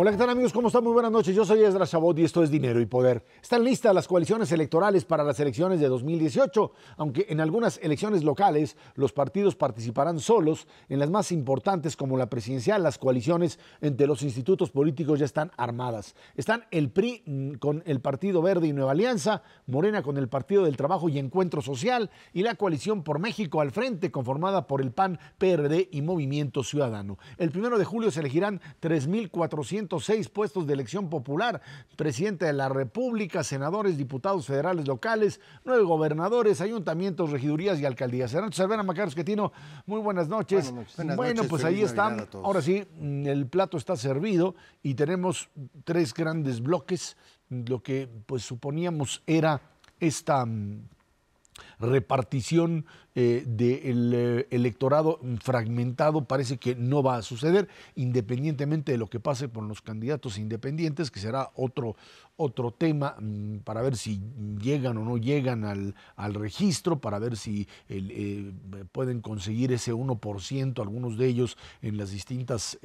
Hola, ¿qué tal amigos? ¿Cómo están? Muy buenas noches. Yo soy Esdras Chabot y esto es Dinero y Poder. Están listas las coaliciones electorales para las elecciones de 2018, aunque en algunas elecciones locales los partidos participarán solos. En las más importantes, como la presidencial, las coaliciones entre los institutos políticos ya están armadas. Están el PRI con el Partido Verde y Nueva Alianza, Morena con el Partido del Trabajo y Encuentro Social, y la Coalición por México al Frente, conformada por el PAN, PRD y Movimiento Ciudadano. El 1 de julio se elegirán 3,406 puestos de elección popular, presidente de la República, senadores, diputados federales locales, 9 gobernadores, ayuntamientos, regidurías y alcaldías. Ernesto Cervera, Macario Esquetino, muy buenas noches. Buenas noches, pues feliz ahí están. Navidad a todos. Ahora sí, el plato está servido y tenemos 3 grandes bloques. Lo que pues suponíamos era esta repartición del electorado fragmentado parece que no va a suceder, independientemente de lo que pase con los candidatos independientes, que será otro tema para ver si llegan o no llegan al registro, para ver si pueden conseguir ese 1%, algunos de ellos en las distintas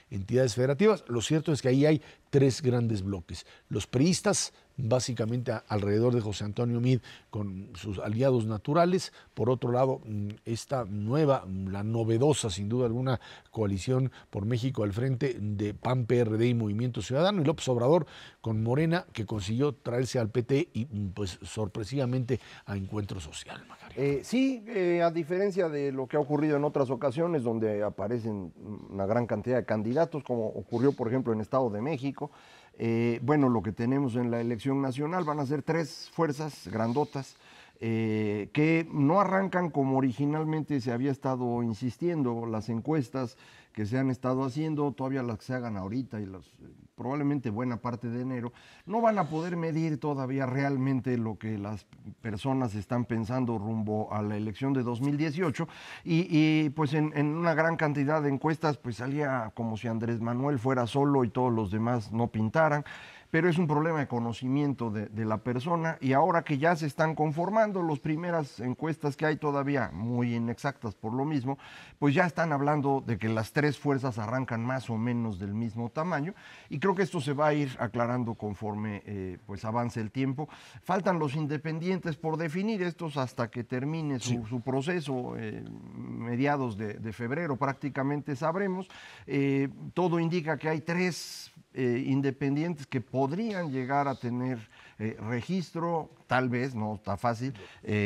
entidades federativas. Lo cierto es que ahí hay 3 grandes bloques. Los priistas, básicamente alrededor de José Antonio Meade, con sus aliados naturales. Por otro lado, esta nueva, la novedosa, sin duda alguna, coalición por México al Frente de PAN, PRD y Movimiento Ciudadano, y López Obrador con Morena, que consiguió traerse al PT y pues sorpresivamente a Encuentro Social. A diferencia de lo que ha ocurrido en otras ocasiones, donde aparecen una gran cantidad de candidatos, como ocurrió por ejemplo en Estado de México, lo que tenemos en la elección nacional van a ser 3 fuerzas grandotas, que no arrancan como originalmente se había estado insistiendo. Las encuestas que se han estado haciendo, todavía las que se hagan ahorita y probablemente buena parte de enero, no van a poder medir todavía realmente lo que las personas están pensando rumbo a la elección de 2018 y pues en una gran cantidad de encuestas pues salía como si Andrés Manuel fuera solo y todos los demás no pintaran. Pero es un problema de conocimiento de la persona, y ahora que ya se están conformando las primeras encuestas que hay, todavía muy inexactas por lo mismo, pues ya están hablando de que las 3 fuerzas arrancan más o menos del mismo tamaño, y creo que esto se va a ir aclarando conforme pues avance el tiempo. Faltan los independientes por definir, estos hasta que termine su proceso, mediados de febrero prácticamente sabremos. Todo indica que hay 3 independientes que podrían llegar a tener registro, tal vez, no está fácil.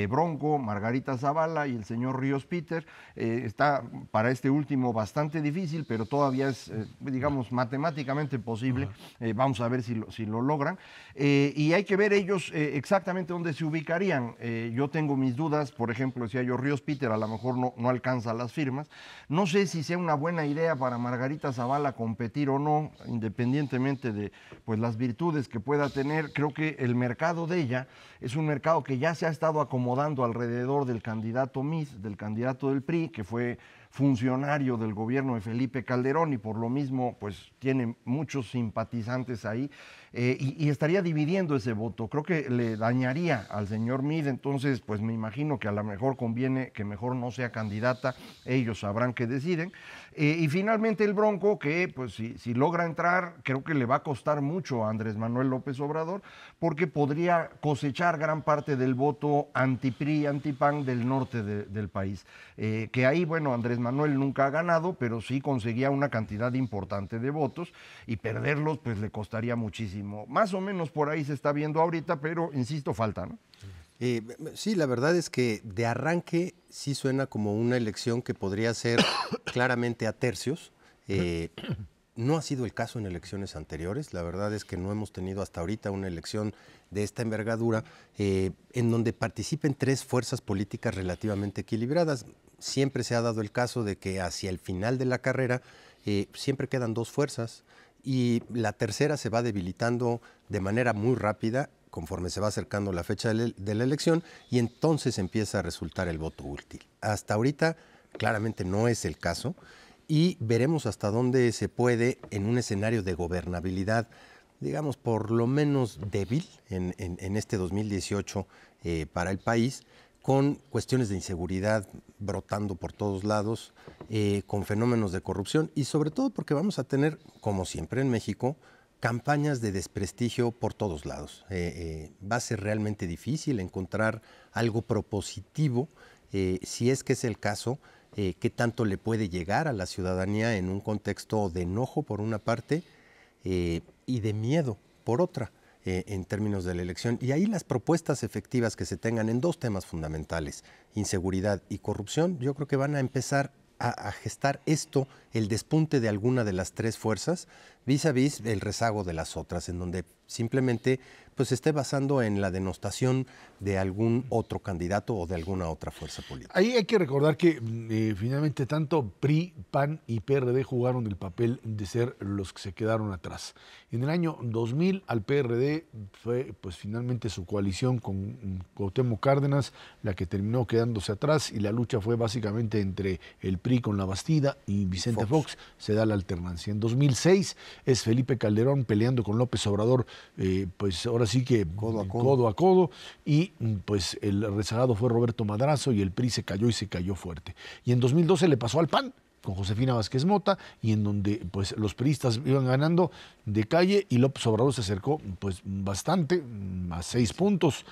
Bronco, Margarita Zavala y el señor Ríos Peter. Está para este último bastante difícil, pero todavía es, digamos, matemáticamente posible. Vamos a ver si lo logran. Y hay que ver ellos exactamente dónde se ubicarían. Yo tengo mis dudas, por ejemplo, decía yo, Ríos Peter a lo mejor no alcanza las firmas. No sé si sea una buena idea para Margarita Zavala competir o no, independientemente de pues las virtudes que pueda tener. Creo que el mercado de ella es un mercado que ya se ha estado acomodando alrededor del candidato Meade, del candidato del PRI, que fue funcionario del gobierno de Felipe Calderón y por lo mismo pues tiene muchos simpatizantes ahí, y estaría dividiendo ese voto. Creo que le dañaría al señor Meade, entonces pues me imagino que a lo mejor conviene que mejor no sea candidata, ellos sabrán qué deciden. Y finalmente el Bronco, que pues si logra entrar, creo que le va a costar mucho a Andrés Manuel López Obrador, porque podría cosechar gran parte del voto anti-PRI, anti-PAN del norte del país, que ahí, bueno, Andrés Manuel nunca ha ganado, pero sí conseguía una cantidad importante de votos, y perderlos pues le costaría muchísimo. Más o menos por ahí se está viendo ahorita, pero insisto, falta, ¿no? Sí, la verdad es que de arranque sí suena como una elección que podría ser claramente a tercios. No ha sido el caso en elecciones anteriores. La verdad es que no hemos tenido hasta ahorita una elección de esta envergadura en donde participen 3 fuerzas políticas relativamente equilibradas. Siempre se ha dado el caso de que hacia el final de la carrera siempre quedan 2 fuerzas y la tercera se va debilitando de manera muy rápida conforme se va acercando la fecha de la elección, y entonces empieza a resultar el voto útil. Hasta ahorita claramente no es el caso, y veremos hasta dónde se puede, en un escenario de gobernabilidad, digamos, por lo menos débil en este 2018 para el país, con cuestiones de inseguridad brotando por todos lados, con fenómenos de corrupción y sobre todo porque vamos a tener, como siempre en México, campañas de desprestigio por todos lados. Va a ser realmente difícil encontrar algo propositivo, si es que es el caso, qué tanto le puede llegar a la ciudadanía en un contexto de enojo por una parte y de miedo por otra. En términos de la elección. Y ahí las propuestas efectivas que se tengan en dos temas fundamentales, inseguridad y corrupción, yo creo que van a empezar a gestar esto, el despunte de alguna de las tres fuerzas, vis a vis el rezago de las otras, en donde simplemente pues se esté basando en la denostación de algún otro candidato o de alguna otra fuerza política. Ahí hay que recordar que finalmente tanto PRI, PAN y PRD jugaron el papel de ser los que se quedaron atrás. En el año 2000 al PRD fue pues finalmente su coalición con Cuauhtémoc Cárdenas la que terminó quedándose atrás y la lucha fue básicamente entre el PRI con La Bastida y Vicente Fox. Se da la alternancia. En 2006 es Felipe Calderón peleando con López Obrador, pues ahora sí que codo a codo, y pues el rezagado fue Roberto Madrazo y el PRI se cayó fuerte. Y en 2012 le pasó al PAN con Josefina Vázquez Mota, y en donde pues los priistas iban ganando de calle y López Obrador se acercó pues bastante, a 6 puntos,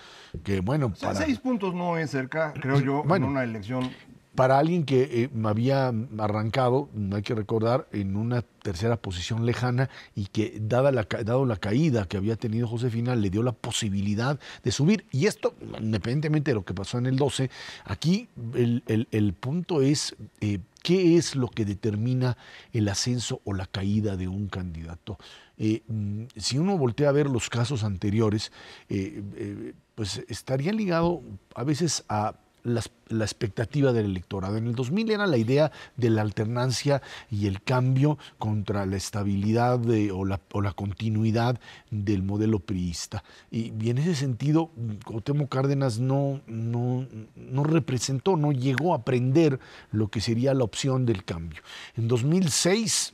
que bueno... O sea, 6 puntos no es cerca, creo yo, bueno, en una elección... Para alguien que había arrancado, hay que recordar, en una tercera posición lejana y que dado la caída que había tenido Josefina, le dio la posibilidad de subir. Y esto, independientemente de lo que pasó en el 12, aquí el punto es qué es lo que determina el ascenso o la caída de un candidato. Si uno voltea a ver los casos anteriores, pues estaría ligado a veces a la expectativa del electorado. En el 2000 era la idea de la alternancia y el cambio contra la estabilidad o la continuidad del modelo priista. Y en ese sentido, Cuauhtémoc Cárdenas no representó, no llegó a aprender lo que sería la opción del cambio. En 2006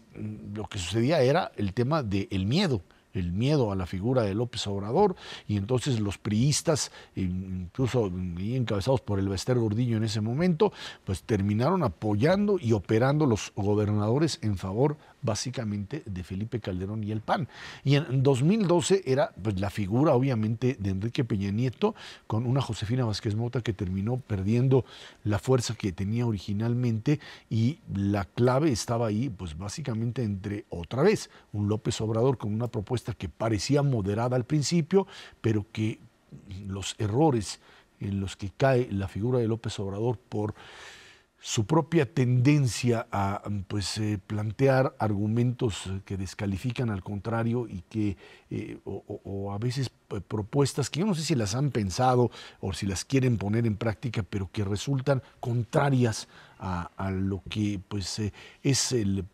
lo que sucedía era el tema del miedo. El miedo a la figura de López Obrador, y entonces los priistas, incluso encabezados por el Bester Gordillo en ese momento, pues terminaron apoyando y operando los gobernadores en favor básicamente de Felipe Calderón y el PAN. Y en 2012 era pues la figura obviamente de Enrique Peña Nieto con una Josefina Vázquez Mota que terminó perdiendo la fuerza que tenía originalmente, y la clave estaba ahí pues básicamente entre otra vez un López Obrador con una propuesta que parecía moderada al principio, pero que los errores en los que cae la figura de López Obrador por su propia tendencia a plantear argumentos que descalifican al contrario y que o a veces propuestas que yo no sé si las han pensado o si las quieren poner en práctica, pero que resultan contrarias a lo que es el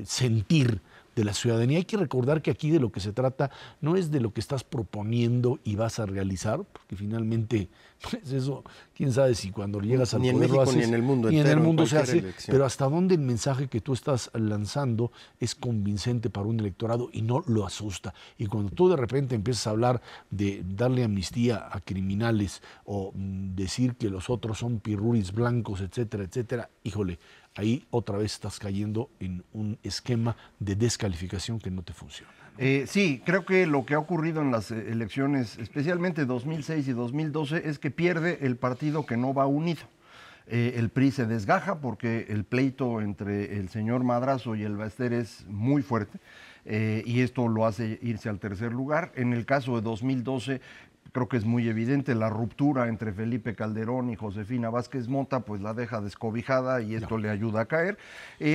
sentir de la ciudadanía. Hay que recordar que aquí de lo que se trata no es de lo que estás proponiendo y vas a realizar, porque finalmente pues eso, quién sabe si cuando llegas al poder lo haces, ni en el mundo ni entero, en el mundo se hace, elección. pero hasta dónde el mensaje que tú estás lanzando es convincente para un electorado y no lo asusta. Y cuando tú de repente empiezas a hablar de darle amnistía a criminales o decir que los otros son pirruris blancos, etcétera, etcétera, híjole, ahí otra vez estás cayendo en un esquema de descalificación que no te funciona. Sí, creo que lo que ha ocurrido en las elecciones, especialmente 2006 y 2012, es que pierde el partido que no va unido. El PRI se desgaja porque el pleito entre el señor Madrazo y el Bester es muy fuerte, y esto lo hace irse al tercer lugar. En el caso de 2012, creo que es muy evidente la ruptura entre Felipe Calderón y Josefina Vázquez Mota, pues la deja descobijada y esto le ayuda a caer.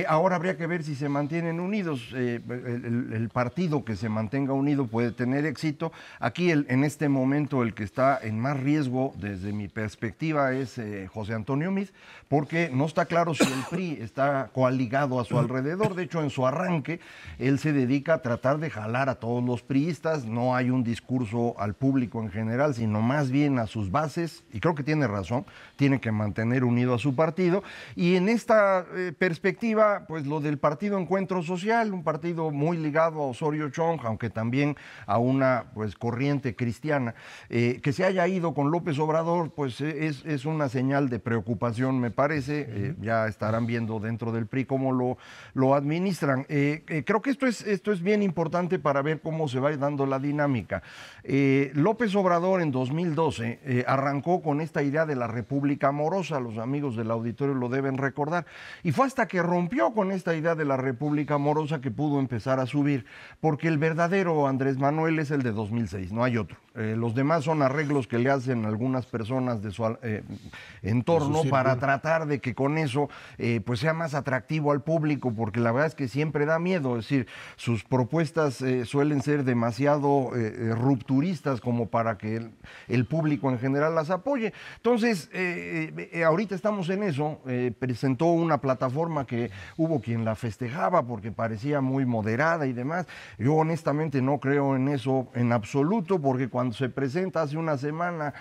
Ahora habría que ver si se mantienen unidos. El partido que se mantenga unido puede tener éxito. Aquí en este momento el que está en más riesgo desde mi perspectiva es José Antonio Meade, porque no está claro si el PRI está coaligado a su alrededor. De hecho, en su arranque, él se dedica a tratar de jalar a todos los priistas. No hay un discurso al público en general general, sino más bien a sus bases, y creo que tiene razón, tiene que mantener unido a su partido. Y en esta perspectiva, pues lo del Partido Encuentro Social, un partido muy ligado a Osorio Chong, aunque también a una pues corriente cristiana, que se haya ido con López Obrador, pues es una señal de preocupación, me parece. Ya estarán viendo dentro del PRI cómo lo administran. Creo que esto es bien importante para ver cómo se va dando la dinámica. López Obrador en 2012 arrancó con esta idea de la República Amorosa, los amigos del auditorio lo deben recordar, y fue hasta que rompió con esta idea de la República Amorosa que pudo empezar a subir, porque el verdadero Andrés Manuel es el de 2006, no hay otro. Los demás son arreglos que le hacen algunas personas de su entorno para tratar de que con eso pues sea más atractivo al público, porque la verdad es que siempre da miedo, es decir, sus propuestas suelen ser demasiado rupturistas como para que el público en general las apoye. Entonces, ahorita estamos en eso, presentó una plataforma que hubo quien la festejaba porque parecía muy moderada y demás. Yo honestamente no creo en eso en absoluto, porque cuando se presenta hace una semana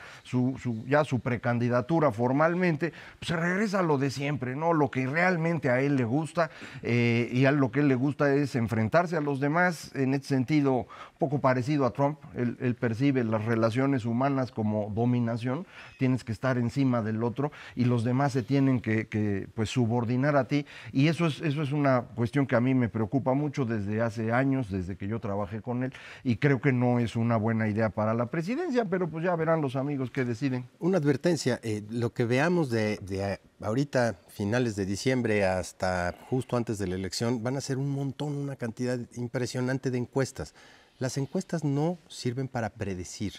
ya su precandidatura formalmente, pues se regresa a lo de siempre, ¿no? Lo que realmente a él le gusta, y a lo que él le gusta es enfrentarse a los demás, en este sentido un poco parecido a Trump. Él percibe las relaciones humanas como dominación, tienes que estar encima del otro y los demás se tienen que pues subordinar a ti, y eso es una cuestión que a mí me preocupa mucho desde hace años, desde que yo trabajé con él, y creo que no es una buena idea para la presidencia, pero pues ya verán los amigos qué deciden. Una advertencia, lo que veamos de ahorita, finales de diciembre hasta justo antes de la elección, van a ser un montón, una cantidad impresionante de encuestas. Las encuestas no sirven para predecir,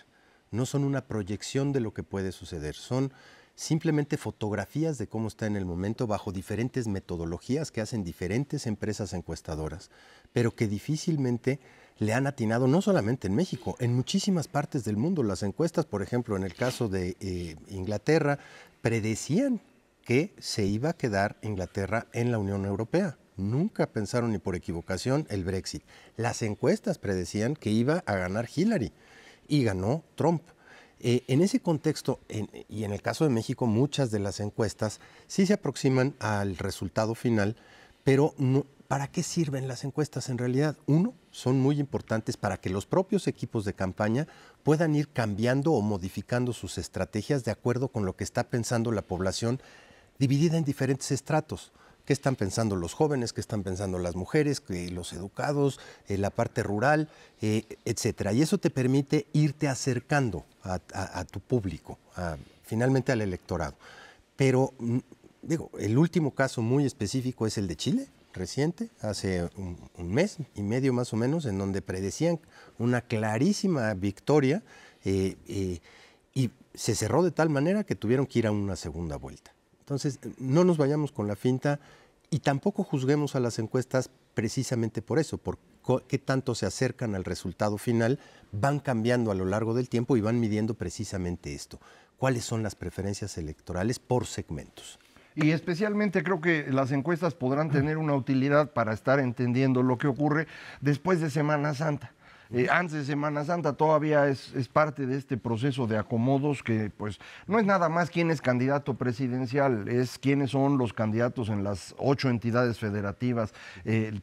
no son una proyección de lo que puede suceder, son simplemente fotografías de cómo está en el momento bajo diferentes metodologías que hacen diferentes empresas encuestadoras, pero que difícilmente le han atinado, no solamente en México, en muchísimas partes del mundo. Las encuestas, por ejemplo, en el caso de Inglaterra, predecían que se iba a quedar Inglaterra en la Unión Europea. Nunca pensaron ni por equivocación el Brexit. Las encuestas predecían que iba a ganar Hillary y ganó Trump. En ese contexto, y en el caso de México, muchas de las encuestas sí se aproximan al resultado final, pero no, ¿para qué sirven las encuestas en realidad? Uno, son muy importantes para que los propios equipos de campaña puedan ir cambiando o modificando sus estrategias de acuerdo con lo que está pensando la población dividida en diferentes estratos. ¿Qué están pensando los jóvenes? ¿Qué están pensando las mujeres? Los educados, la parte rural, etcétera? Y eso te permite irte acercando a tu público, finalmente al electorado. Pero, digo, el último caso muy específico es el de Chile, reciente, hace un mes y medio más o menos, en donde predecían una clarísima victoria y se cerró de tal manera que tuvieron que ir a una segunda vuelta. Entonces, no nos vayamos con la finta y tampoco juzguemos a las encuestas precisamente por eso, por qué tanto se acercan al resultado final, van cambiando a lo largo del tiempo y van midiendo precisamente esto. ¿Cuáles son las preferencias electorales por segmentos? Y especialmente creo que las encuestas podrán tener una utilidad para estar entendiendo lo que ocurre después de Semana Santa. Antes de Semana Santa todavía es parte de este proceso de acomodos que pues no es nada más quién es candidato presidencial, es quiénes son los candidatos en las 8 entidades federativas,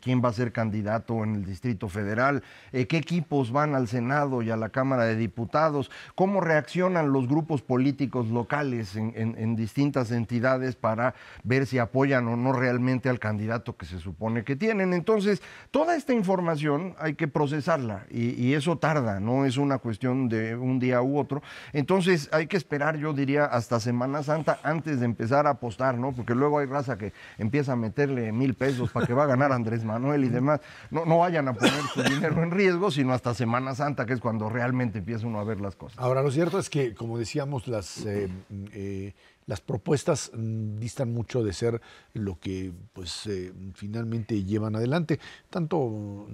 quién va a ser candidato en el Distrito Federal, qué equipos van al Senado y a la Cámara de Diputados, cómo reaccionan los grupos políticos locales en distintas entidades para ver si apoyan o no realmente al candidato que se supone que tienen. Entonces, toda esta información hay que procesarla. Y eso tarda, no es una cuestión de un día u otro. Entonces hay que esperar, yo diría, hasta Semana Santa antes de empezar a apostar, ¿no? Porque luego hay raza que empieza a meterle 1,000 pesos para que va a ganar Andrés Manuel y demás. No vayan a poner su dinero en riesgo, sino hasta Semana Santa, que es cuando realmente empieza uno a ver las cosas. Ahora, lo cierto es que, como decíamos, las propuestas distan mucho de ser lo que pues finalmente llevan adelante. Tanto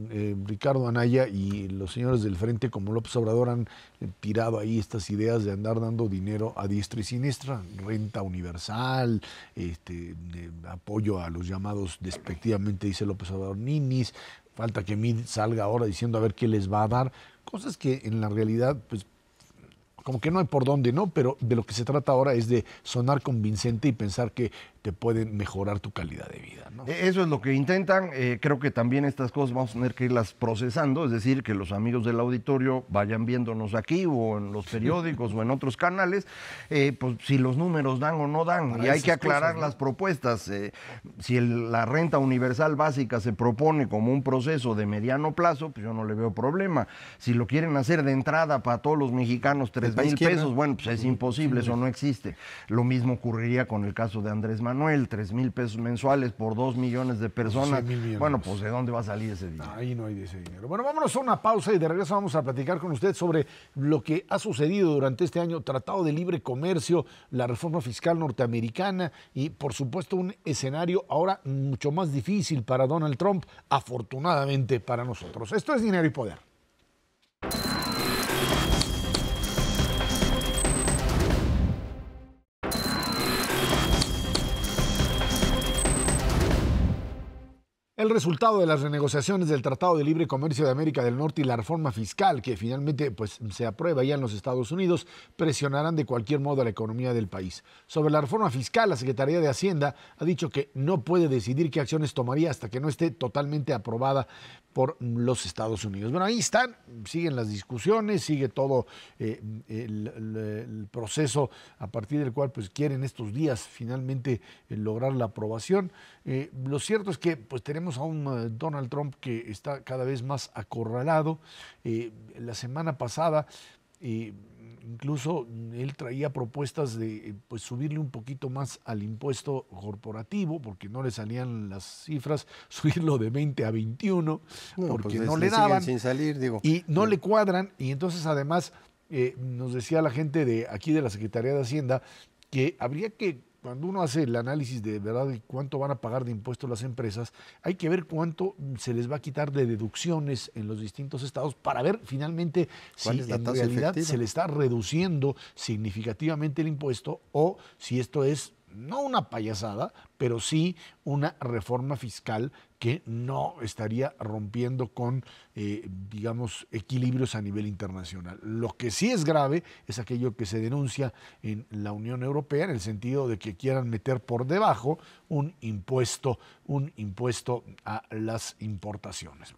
Ricardo Anaya y los señores del Frente como López Obrador han tirado ahí estas ideas de andar dando dinero a diestra y siniestra, renta universal, apoyo a los llamados, despectivamente dice López Obrador, ninis. Falta que Mid salga ahora diciendo a ver qué les va a dar, cosas que en la realidad pues como que no hay por dónde, ¿no? Pero de lo que se trata ahora es de sonar convincente y pensar que te pueden mejorar tu calidad de vida, ¿no? Eso es lo que intentan. Creo que también estas cosas vamos a tener que irlas procesando, es decir, que los amigos del auditorio vayan viéndonos aquí o en los periódicos o en otros canales, pues si los números dan o no dan. Para Y hay que esas cosas, aclarar ¿no? las propuestas. Si la renta universal básica se propone como un proceso de mediano plazo, pues yo no le veo problema. Si lo quieren hacer de entrada para todos los mexicanos, 3,000 pesos, bueno, pues es imposible, eso no existe. Lo mismo ocurriría con el caso de Andrés Manuel, 3,000 pesos mensuales por 2 millones de personas. 100,000 millones. Bueno, pues ¿de dónde va a salir ese dinero? Ahí no hay de ese dinero. Bueno, vámonos a una pausa y de regreso vamos a platicar con usted sobre lo que ha sucedido durante este año, Tratado de Libre Comercio, la reforma fiscal norteamericana y, por supuesto, un escenario ahora mucho más difícil para Donald Trump, afortunadamente para nosotros. Esto es Dinero y Poder. El resultado de las renegociaciones del Tratado de Libre Comercio de América del Norte y la reforma fiscal, que finalmente pues, se aprueba ya en los Estados Unidos, presionarán de cualquier modo a la economía del país. Sobre la reforma fiscal, la Secretaría de Hacienda ha dicho que no puede decidir qué acciones tomaría hasta que no esté totalmente aprobada por los Estados Unidos. Bueno, ahí están, siguen las discusiones, sigue todo el proceso a partir del cual pues, quieren estos días finalmente lograr la aprobación. Lo cierto es que pues, tenemos a un Donald Trump que está cada vez más acorralado. La semana pasada incluso él traía propuestas de pues, subirle un poquito más al impuesto corporativo, porque no le salían las cifras, subirlo de 20 a 21, porque pues no le daban. Sin salir, digo. Y no le cuadran, y entonces además nos decía la gente de aquí de la Secretaría de Hacienda que habría que, cuando uno hace el análisis de verdad de cuánto van a pagar de impuestos las empresas, hay que ver cuánto se les va a quitar de deducciones en los distintos estados para ver finalmente si en realidad se le está reduciendo significativamente el impuesto o si esto es no una payasada, pero sí una reforma fiscal que no estaría rompiendo con, digamos, equilibrios a nivel internacional. Lo que sí es grave es aquello que se denuncia en la Unión Europea, en el sentido de que quieran meter por debajo un impuesto a las importaciones.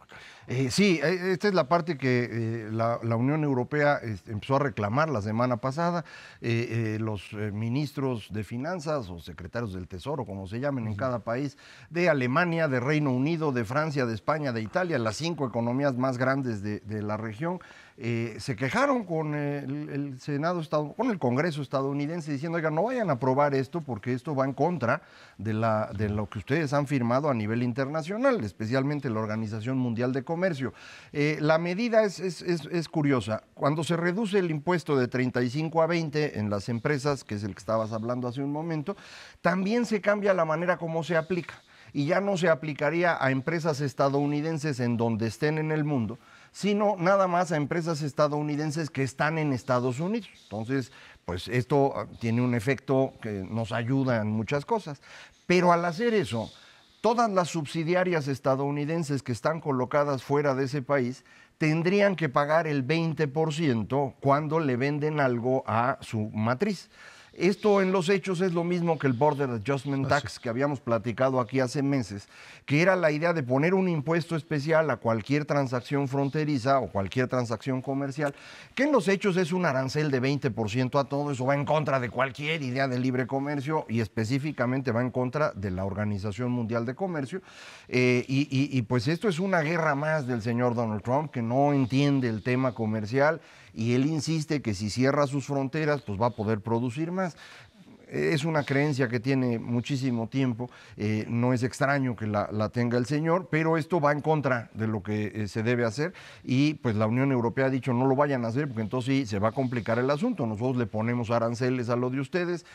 Sí, esta es la parte que la Unión Europea empezó a reclamar la semana pasada. Los ministros de Finanzas o secretarios del Tesoro, como se llamen en cada país, de Alemania, de Reino Unido, de Francia, de España, de Italia, las 5 economías más grandes de la región, se quejaron con el Senado, con el Congreso estadounidense, diciendo, oigan, no vayan a aprobar esto porque esto va en contra de lo que ustedes han firmado a nivel internacional, especialmente la Organización Mundial de Comercio. La medida es curiosa. Cuando se reduce el impuesto de 35 a 20 en las empresas, que es el que estabas hablando hace un momento, también se cambia la manera como se aplica. Y ya no se aplicaría a empresas estadounidenses en donde estén en el mundo, sino nada más a empresas estadounidenses que están en Estados Unidos. Entonces, pues esto tiene un efecto que nos ayuda en muchas cosas. Pero al hacer eso, todas las subsidiarias estadounidenses que están colocadas fuera de ese país tendrían que pagar el 20% cuando le venden algo a su matriz. Esto en los hechos es lo mismo que el Border Adjustment Tax que habíamos platicado aquí hace meses, que era la idea de poner un impuesto especial a cualquier transacción fronteriza o cualquier transacción comercial, que en los hechos es un arancel de 20% a todo. Eso va en contra de cualquier idea de libre comercio y específicamente va en contra de la Organización Mundial de Comercio. Y pues esto es una guerra más del señor Donald Trump, que no entiende el tema comercial, y él insiste que si cierra sus fronteras, pues va a poder producir más. Es una creencia que tiene muchísimo tiempo, no es extraño que la tenga el señor, pero esto va en contra de lo que se debe hacer, y pues la Unión Europea ha dicho no lo vayan a hacer porque entonces sí se va a complicar el asunto. Nosotros le ponemos aranceles a lo de ustedes,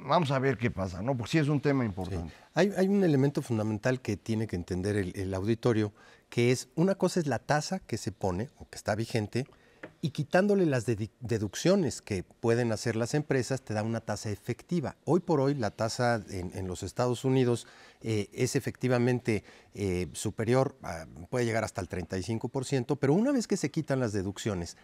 vamos a ver qué pasa, ¿no? Porque sí es un tema importante. Sí. Hay un elemento fundamental que tiene que entender el auditorio, que es, una cosa es la tasa que se pone o que está vigente, y quitándole las deducciones que pueden hacer las empresas, te da una tasa efectiva. Hoy por hoy la tasa en los Estados Unidos es efectivamente superior, puede llegar hasta el 35%, pero una vez que se quitan las deducciones,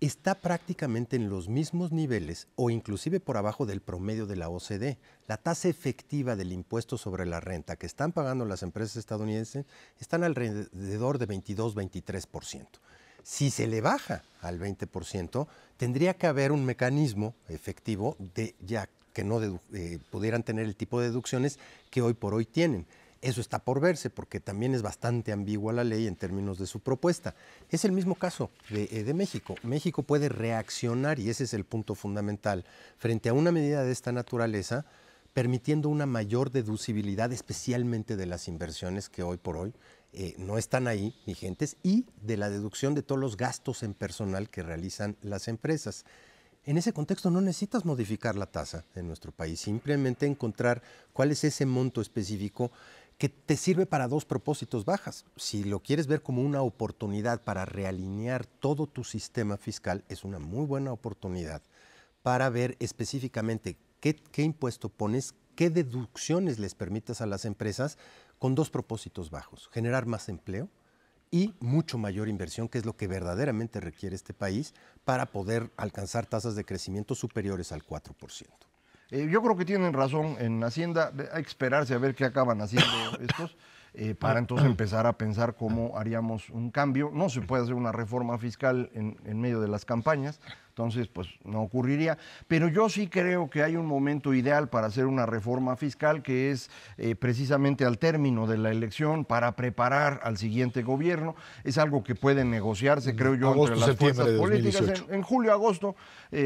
está prácticamente en los mismos niveles o inclusive por abajo del promedio de la OCDE. La tasa efectiva del impuesto sobre la renta que están pagando las empresas estadounidenses están alrededor de 22-23%. Si se le baja al 20%, tendría que haber un mecanismo efectivo de ya que no pudieran tener el tipo de deducciones que hoy por hoy tienen. Eso está por verse porque también es bastante ambigua la ley en términos de su propuesta. Es el mismo caso de México. México puede reaccionar, y ese es el punto fundamental, frente a una medida de esta naturaleza, permitiendo una mayor deducibilidad, especialmente de las inversiones que hoy por hoy no están ahí vigentes, y de la deducción de todos los gastos en personal que realizan las empresas. En ese contexto no necesitas modificar la tasa en nuestro país, simplemente encontrar cuál es ese monto específico que te sirve para dos propósitos bajas. Si lo quieres ver como una oportunidad para realinear todo tu sistema fiscal, es una muy buena oportunidad para ver específicamente qué impuesto pones, qué deducciones les permites a las empresas con dos propósitos bajos: generar más empleo y mucho mayor inversión, que es lo que verdaderamente requiere este país para poder alcanzar tasas de crecimiento superiores al 4%. Yo creo que tienen razón en Hacienda. Hay que esperarse a ver qué acaban haciendo estos para entonces empezar a pensar cómo haríamos un cambio. No se puede hacer una reforma fiscal en medio de las campañas, entonces pues no ocurriría. Pero yo sí creo que hay un momento ideal para hacer una reforma fiscal, que es precisamente al término de la elección, para preparar al siguiente gobierno. Es algo que puede negociarse, creo yo, Agosto, entre las fuerzas septiembre de políticas. 2018. En julio, agosto,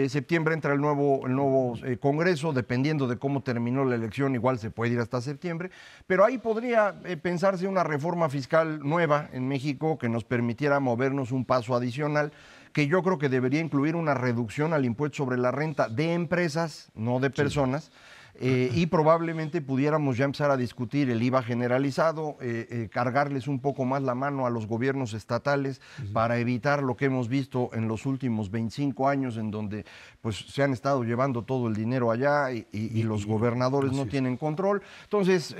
septiembre entra el nuevo Congreso. Dependiendo de cómo terminó la elección, igual se puede ir hasta septiembre. Pero ahí podría pensarse una reforma fiscal nueva en México que nos permitiera movernos un paso adicional, que yo creo que debería incluir una reducción al impuesto sobre la renta de empresas, no de personas. Y probablemente pudiéramos ya empezar a discutir el IVA generalizado, cargarles un poco más la mano a los gobiernos estatales para evitar lo que hemos visto en los últimos 25 años, en donde pues se han estado llevando todo el dinero allá y los gobernadores no tienen control. Entonces,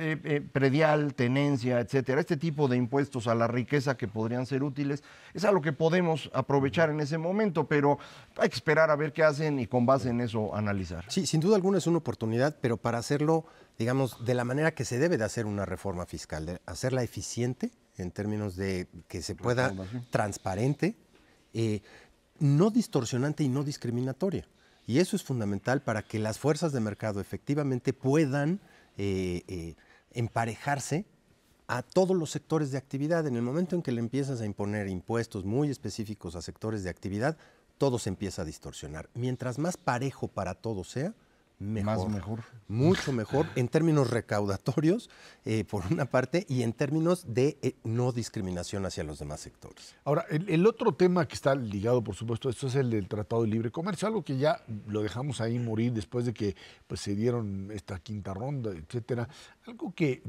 predial, tenencia, etcétera, este tipo de impuestos a la riqueza que podrían ser útiles, es algo que podemos aprovechar en ese momento, pero hay que esperar a ver qué hacen y con base en eso analizar. Sí, sin duda alguna es una oportunidad, pero para hacerlo, digamos, de la manera que se debe de hacer una reforma fiscal, de hacerla eficiente en términos de que se pueda, transparente, no distorsionante y no discriminatoria. Y eso es fundamental para que las fuerzas de mercado efectivamente puedan emparejarse a todos los sectores de actividad. En el momento en que le empiezas a imponer impuestos muy específicos a sectores de actividad, todo se empieza a distorsionar. Mientras más parejo para todos sea, mejor. Mucho mejor en términos recaudatorios, por una parte, y en términos de no discriminación hacia los demás sectores. Ahora, el otro tema que está ligado, por supuesto, a esto es el del Tratado de Libre Comercio, algo que ya lo dejamos ahí morir después de que pues, se dieron esta quinta ronda, etcétera. Algo que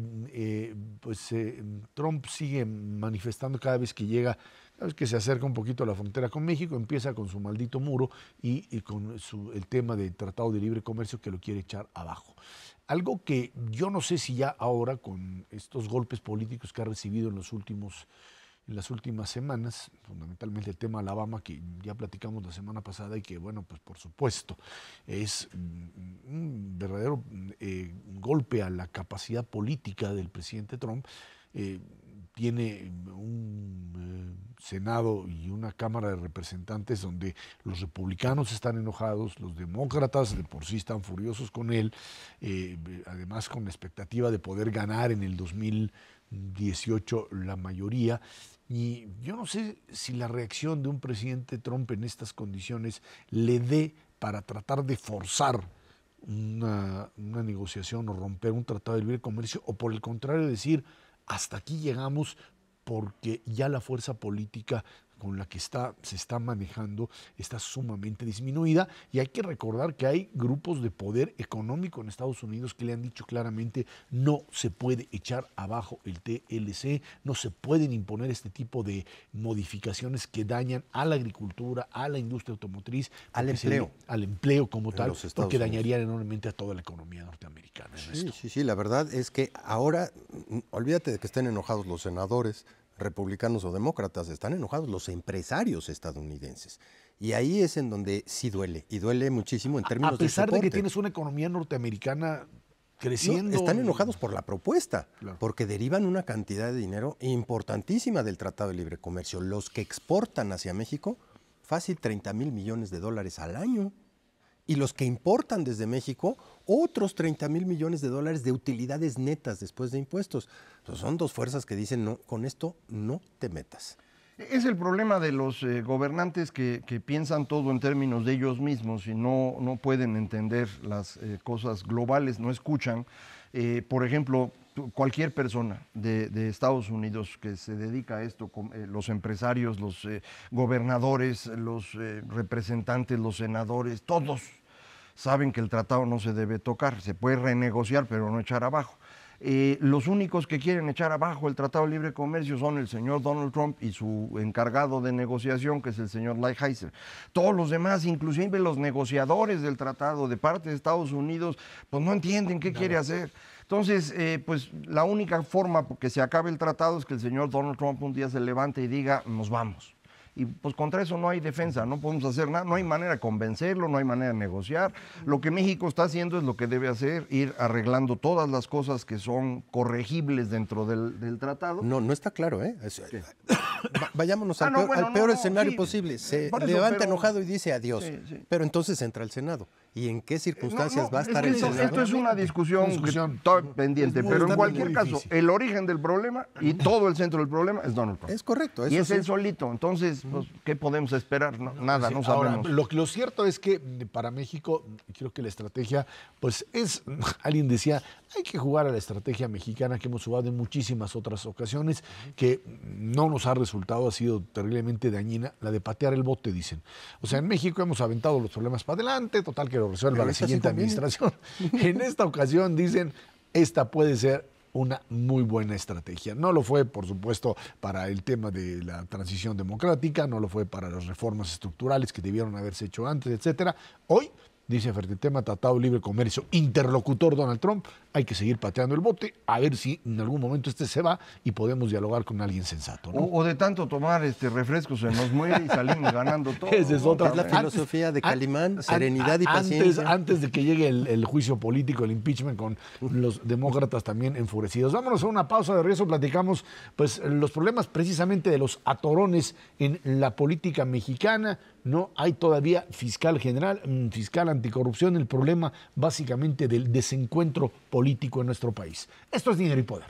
Trump sigue manifestando cada vez que llega. Cada vez que se acerca un poquito a la frontera con México, empieza con su maldito muro y con el tema del Tratado de Libre Comercio que lo quiere echar abajo. Algo que yo no sé si ya ahora, con estos golpes políticos que ha recibido en las últimas semanas, fundamentalmente el tema Alabama, que ya platicamos la semana pasada y que, bueno, pues por supuesto es un verdadero golpe a la capacidad política del presidente Trump. Tiene un Senado y una Cámara de Representantes donde los republicanos están enojados, los demócratas de por sí están furiosos con él, además con la expectativa de poder ganar en el 2018 la mayoría. Y yo no sé si la reacción de un presidente Trump en estas condiciones le dé para tratar de forzar una negociación o romper un tratado de libre comercio, o por el contrario decir, hasta aquí llegamos porque ya la fuerza política con la que se está manejando está sumamente disminuida, y hay que recordar que hay grupos de poder económico en Estados Unidos que le han dicho claramente no se puede echar abajo el TLC, no se pueden imponer este tipo de modificaciones que dañan a la agricultura, a la industria automotriz, al empleo como tal, porque dañarían enormemente a toda la economía norteamericana. Sí, la verdad es que ahora, olvídate de que estén enojados los senadores, republicanos o demócratas, están enojados los empresarios estadounidenses. Y ahí es en donde sí duele, y duele muchísimo en términos A pesar del de que soporte. tienes una economía norteamericana creciendo. No, están enojados por la propuesta, Claro. porque derivan una cantidad de dinero importantísima del Tratado de Libre Comercio. Los que exportan hacia México, fácil 30,000 millones de dólares al año. Y los que importan desde México, otros 30,000 millones de dólares de utilidades netas después de impuestos. Entonces, son dos fuerzas que dicen, no, con esto no te metas. Es el problema de los gobernantes que piensan todo en términos de ellos mismos y no pueden entender las cosas globales, no escuchan. Por ejemplo, cualquier persona de Estados Unidos que se dedica a esto, los empresarios, los gobernadores, los representantes, los senadores, todos saben que el tratado no se debe tocar, se puede renegociar pero no echar abajo. Los únicos que quieren echar abajo el Tratado de Libre Comercio son el señor Donald Trump y su encargado de negociación, que es el señor Lighthizer. Todos los demás, inclusive los negociadores del tratado de parte de Estados Unidos, pues no entienden qué quiere hacer. Entonces, pues la única forma que se acabe el tratado es que el señor Donald Trump un día se levante y diga, nos vamos. Y pues contra eso no hay defensa, no podemos hacer nada, no hay manera de convencerlo, no hay manera de negociar. Lo que México está haciendo es lo que debe hacer, ir arreglando todas las cosas que son corregibles dentro del tratado. No está claro, ¿eh? Vayámonos al peor escenario posible. Se levanta enojado y dice adiós. Sí. Pero entonces entra al Senado. ¿Y en qué circunstancias va a estar el Senado? Esto es una discusión que está pendiente, pero en cualquier caso, el origen del problema y todo el centro del problema es Donald Trump. Es correcto. Y es él solito. Entonces, pues, ¿qué podemos esperar? Nada, no sabemos. Ahora, lo cierto es que para México, creo que la estrategia, pues es, alguien decía, hay que jugar a la estrategia mexicana que hemos jugado en muchísimas otras ocasiones, que no nos ha resultado, ha sido terriblemente dañina, la de patear el bote, dicen. O sea, en México hemos aventado los problemas para adelante, total que lo resuelva la siguiente administración. En esta ocasión dicen, esta puede ser una muy buena estrategia. No lo fue, por supuesto, para el tema de la transición democrática, no lo fue para las reformas estructurales que debieron haberse hecho antes, etcétera. Hoy, dice Fertitema, Tratado de Libre Comercio, interlocutor Donald Trump, hay que seguir pateando el bote, a ver si en algún momento se va y podemos dialogar con alguien sensato, ¿no? O de tanto tomar refrescos se nos muere y salimos ganando todo. Esa es otra. Es la filosofía de Calimán, serenidad y paciencia. Antes de que llegue el juicio político, el impeachment, con los demócratas también enfurecidos. Vámonos a una pausa, de regreso platicamos pues los problemas precisamente de los atorones en la política mexicana. No hay todavía fiscal general, fiscal anticorrupción, el problema básicamente del desencuentro político en nuestro país. Esto es Dinero y Poder.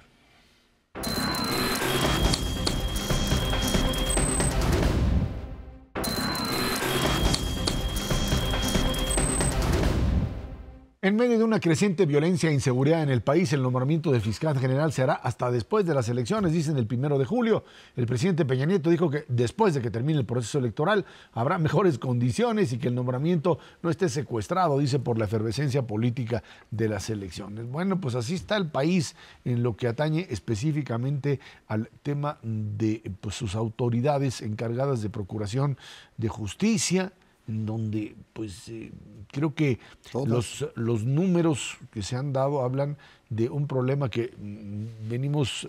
En medio de una creciente violencia e inseguridad en el país, el nombramiento del fiscal general se hará hasta después de las elecciones, dicen el 1 de julio. El presidente Peña Nieto dijo que después de que termine el proceso electoral habrá mejores condiciones y que el nombramiento no esté secuestrado, dice, por la efervescencia política de las elecciones. Bueno, pues así está el país en lo que atañe específicamente al tema de pues, sus autoridades encargadas de procuración de justicia, en donde pues creo que los números que se han dado hablan de un problema que venimos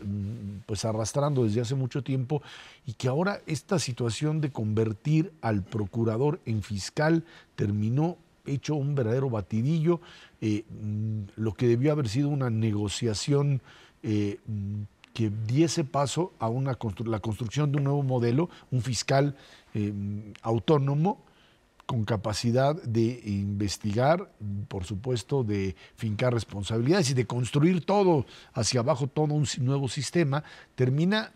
pues arrastrando desde hace mucho tiempo y que ahora esta situación de convertir al procurador en fiscal terminó hecho un verdadero batidillo, lo que debió haber sido una negociación que diese paso a la construcción de un nuevo modelo, un fiscal autónomo, con capacidad de investigar, por supuesto, de fincar responsabilidades y de construir todo hacia abajo, todo un nuevo sistema, termina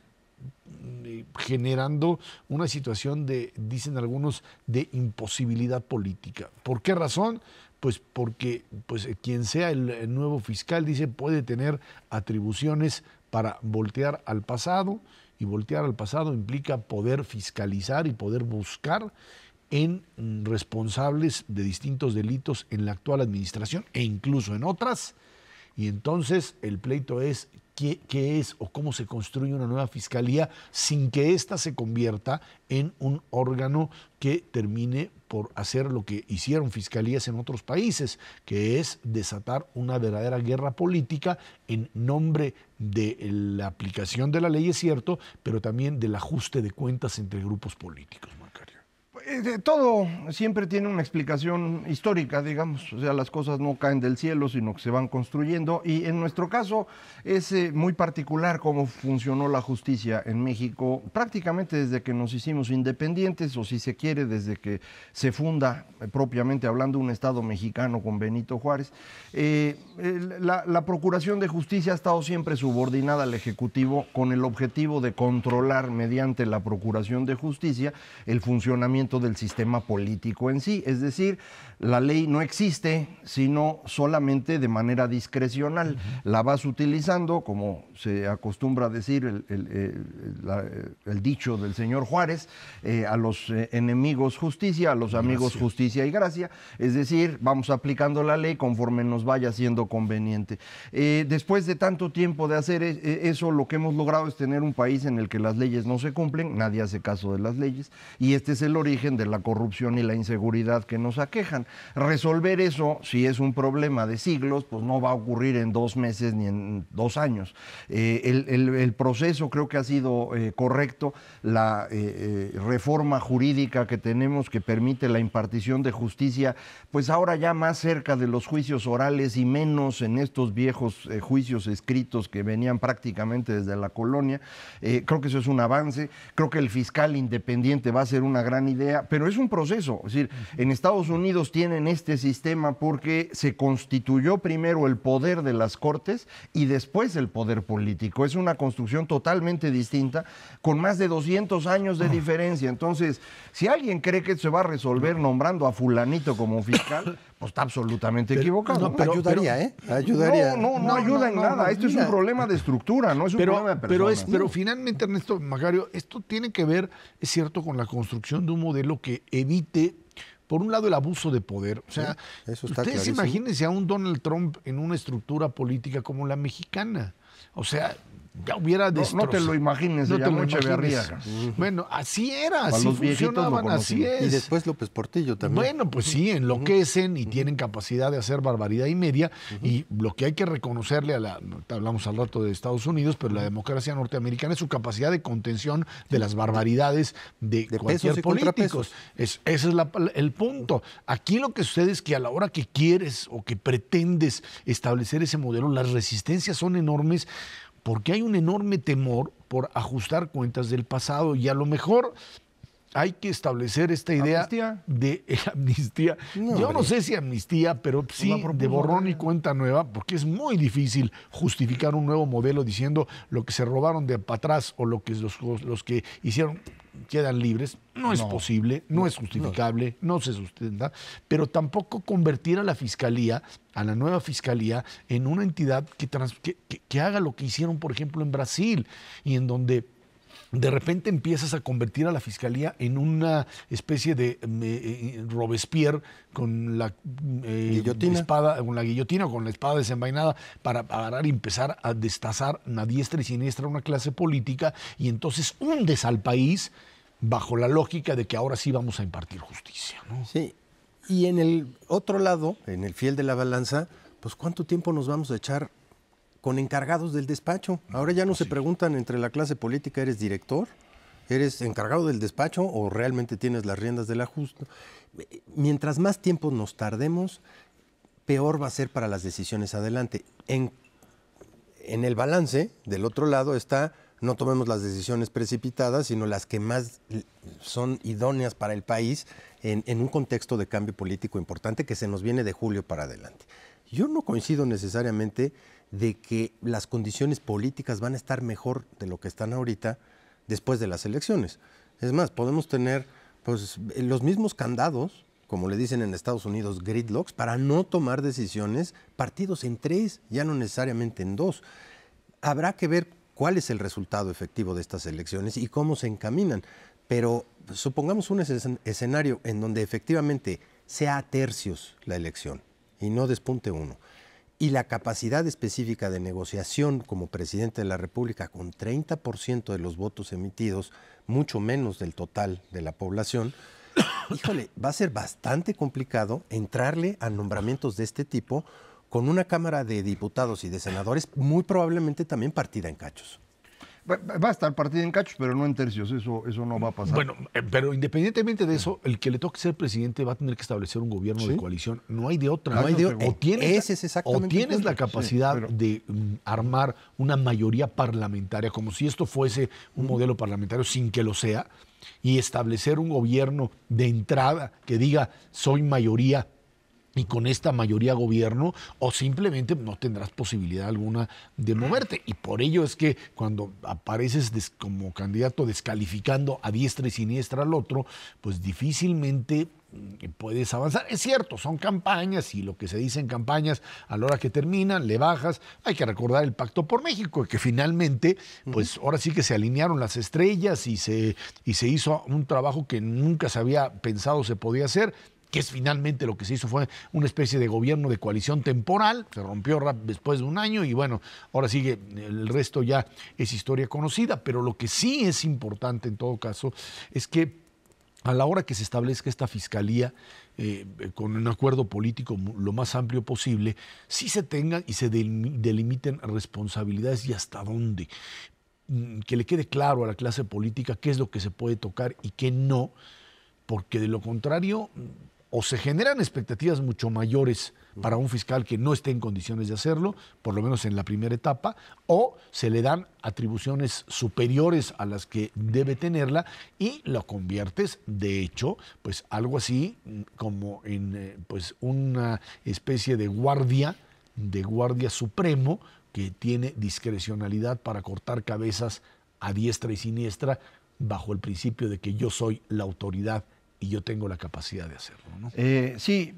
generando una situación de, dicen algunos, de imposibilidad política. ¿Por qué razón? Pues porque quien sea el nuevo fiscal, dice, puede tener atribuciones para voltear al pasado, y voltear al pasado implica poder fiscalizar y poder buscar en responsables de distintos delitos en la actual administración e incluso en otras. Y entonces el pleito es qué es o cómo se construye una nueva fiscalía sin que ésta se convierta en un órgano que termine por hacer lo que hicieron fiscalías en otros países, que es desatar una verdadera guerra política en nombre de la aplicación de la ley, es cierto, pero también del ajuste de cuentas entre grupos políticos, Macario. Todo siempre tiene una explicación histórica, digamos. O sea, las cosas no caen del cielo, sino que se van construyendo. Y en nuestro caso es muy particular cómo funcionó la justicia en México, prácticamente desde que nos hicimos independientes, o si se quiere, desde que se funda, propiamente hablando, un Estado mexicano con Benito Juárez. La Procuración de Justicia ha estado siempre subordinada al Ejecutivo con el objetivo de controlar mediante la Procuración de Justicia el funcionamiento del sistema político en sí. Es decir, la ley no existe, sino solamente de manera discrecional. La vas utilizando, como se acostumbra a decir el dicho del señor Juárez, a los enemigos justicia, a los amigos justicia y gracia. Es decir, vamos aplicando la ley conforme nos vaya siendo conveniente. Después de tanto tiempo de hacer eso, lo que hemos logrado es tener un país en el que las leyes no se cumplen, nadie hace caso de las leyes, y este es el origen de la corrupción y la inseguridad que nos aquejan. Resolver eso, si es un problema de siglos, pues no va a ocurrir en 2 meses ni en 2 años. El proceso creo que ha sido correcto. La reforma jurídica que tenemos, que permite la impartición de justicia, pues ahora ya más cerca de los juicios orales y menos en estos viejos juicios escritos que venían prácticamente desde la colonia. Creo que eso es un avance. Creo que el fiscal independiente va a ser una gran idea, pero es un proceso. Es decir, en Estados Unidos tienen este sistema porque se constituyó primero el poder de las cortes y después el poder político. Es una construcción totalmente distinta, con más de 200 años de diferencia. Entonces, si alguien cree que se va a resolver nombrando a fulanito como fiscal, pues está absolutamente equivocado. No, pero ayudaría, ¿eh? Ayudaría. No ayuda en nada. Esto es un problema de estructura, no es un problema de personas. Pero finalmente, Ernesto Macario, esto tiene que ver, es cierto, con la construcción de un modelo que evite, por un lado, el abuso de poder. O sea, eso está ustedes clarísimo. imagínense a un Donald Trump en una estructura política como la mexicana. O sea, ya hubiera destrozado. No te lo imagines, se llamó Echeverría. Bueno, así era, Para así los viejitos lo funcionaban, así conocimos. es. Y después López Portillo también. Bueno, pues sí, enloquecen y tienen capacidad de hacer barbaridad y media. Y lo que hay que reconocerle hablamos al rato de Estados Unidos, pero la democracia norteamericana es su capacidad de contención de las barbaridades de cualquier político. Ese es el punto. Aquí lo que sucede es que a la hora que quieres o que pretendes establecer ese modelo, las resistencias son enormes, porque hay un enorme temor por ajustar cuentas del pasado, y a lo mejor hay que establecer esta idea de amnistía. Yo no sé si amnistía, pero sí de borrón y cuenta nueva, porque es muy difícil justificar un nuevo modelo diciendo lo que se robaron de para atrás o lo que los que hicieron quedan libres. No es posible, no es justificable, no se sustenta, pero tampoco convertir a la Fiscalía, a la nueva Fiscalía, en una entidad que haga lo que hicieron, por ejemplo, en Brasil, y en donde de repente empiezas a convertir a la Fiscalía en una especie de Robespierre con la espada, con la guillotina, con la espada desenvainada, para agarrar y empezar a destazar a diestra y siniestra una clase política, y entonces hundes al país bajo la lógica de que ahora sí vamos a impartir justicia, ¿no? Sí, y en el otro lado, en el fiel de la balanza, pues ¿cuánto tiempo nos vamos a echar con encargados del despacho? Ahora ya no se preguntan entre la clase política, ¿eres director? ¿Eres encargado del despacho o realmente tienes las riendas del ajuste? Mientras más tiempo nos tardemos, peor va a ser para las decisiones adelante. En el balance, del otro lado está, no tomemos las decisiones precipitadas, sino las que más son idóneas para el país en un contexto de cambio político importante que se nos viene de julio para adelante. Yo no coincido necesariamente de que las condiciones políticas van a estar mejor de lo que están ahorita después de las elecciones. Es más, podemos tener pues, los mismos candados, como le dicen en Estados Unidos, gridlocks, para no tomar decisiones, partidos en 3, ya no necesariamente en 2. Habrá que ver cuál es el resultado efectivo de estas elecciones y cómo se encaminan. Pero supongamos un escenario en donde efectivamente sea a tercios la elección y no despunte uno, y la capacidad específica de negociación como presidente de la República con 30% de los votos emitidos, mucho menos del total de la población, híjole, va a ser bastante complicado entrarle a nombramientos de este tipo con una Cámara de Diputados y de Senadores muy probablemente también partida en cachos. Va a estar partida en cachos, pero no en tercios, eso no va a pasar. Bueno, pero independientemente de eso, el que le toque ser presidente va a tener que establecer un gobierno de coalición. No hay de otra. No hay de otra. O tienes, Ese es exactamente o tienes el la punto. capacidad Sí, pero- de armar una mayoría parlamentaria, como si esto fuese un modelo parlamentario sin que lo sea, y establecer un gobierno de entrada que diga soy mayoría y con esta mayoría gobierno, o simplemente no tendrás posibilidad alguna de moverte. Y por ello es que cuando apareces como candidato descalificando a diestra y siniestra al otro, pues difícilmente puedes avanzar. Es cierto, son campañas y lo que se dice en campañas a la hora que terminan, le bajas. Hay que recordar el Pacto por México, que finalmente, pues ahora sí que se alinearon las estrellas y se hizo un trabajo que nunca se había pensado se podía hacer, que es finalmente lo que se hizo fue una especie de gobierno de coalición temporal, se rompió después de un año y bueno, ahora sigue, el resto ya es historia conocida, pero lo que sí es importante en todo caso es que a la hora que se establezca esta fiscalía con un acuerdo político lo más amplio posible, sí se tengan y se delimiten responsabilidades y hasta dónde. Que le quede claro a la clase política qué es lo que se puede tocar y qué no, porque de lo contrario o se generan expectativas mucho mayores para un fiscal que no esté en condiciones de hacerlo, por lo menos en la primera etapa, o se le dan atribuciones superiores a las que debe tenerla y lo conviertes, de hecho, pues algo así como en pues una especie de guardia supremo que tiene discrecionalidad para cortar cabezas a diestra y siniestra bajo el principio de que yo soy la autoridad y yo tengo la capacidad de hacerlo, ¿no? Sí,